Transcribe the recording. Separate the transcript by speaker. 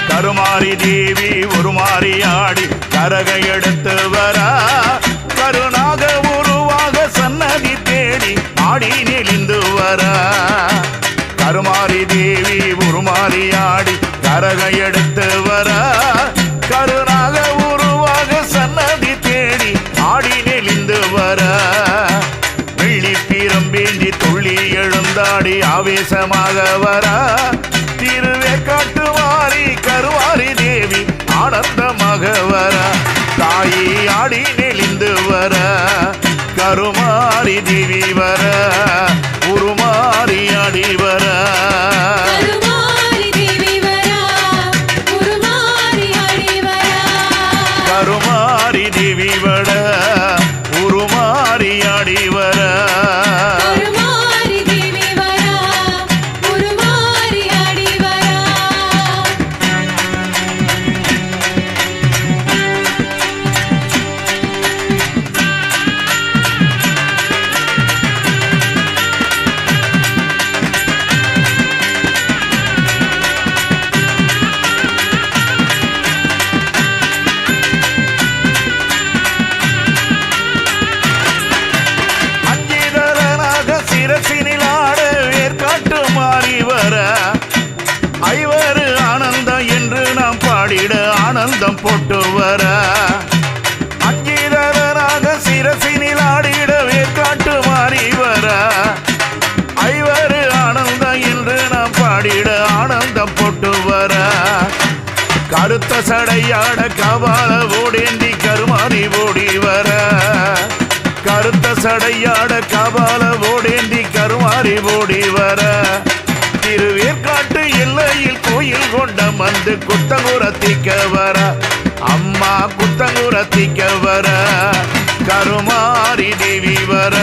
Speaker 1: கருமாரி தேவி உருமாறி ஆடி கரகை எடுத்து வரா, கருணாக உருவாக சன்னதி தேடி ஆடி நெளிந்து வரா. கருமாரி தேவி உருமாறி ஆடி கரகை எடுத்து வரா, கருணாக உருவாக சன்னதி தேடி ஆடி நெளிந்து வரா. வெள்ளி பீரம்பேந்தி துள்ளி எழுந்தாடி ஆவேசமாக வரா. திருவேற்காட்டு மாறி கருமாரி தேவி ஆனந்தமாக வர, தாயி ஆடி நெளிந்து வர. கருமாரி தேவி வர, உருமாறி ஆடி வர. கருமாரி தேவி வர, உருமாறி ஆடி வர. ஐவரு ஆனந்தம் என்று நாம் பாடிட ஆனந்தம் போட்டு வர. அங்கீதரனாக சிரசினில் ஆடிட வேற்காட்டு மாறி வர. ஐவரு ஆனந்தம் என்று நாம் பாடிட ஆனந்தம் போட்டு வர. கருத்த சடையாட கபால ஓடேந்தி கருமாரி ஓடி வர. கருத்த சடையாட கபால ஓடேந்தி கருமாரி ஓடி வர. திருவேற்காட்டு எல்லையில் கோயில் கொண்ட வந்து குத்தங்குரத்திக்க வர. அம்மா குத்தங்குரத்திக்க வர. கருமாரி தேவி வர.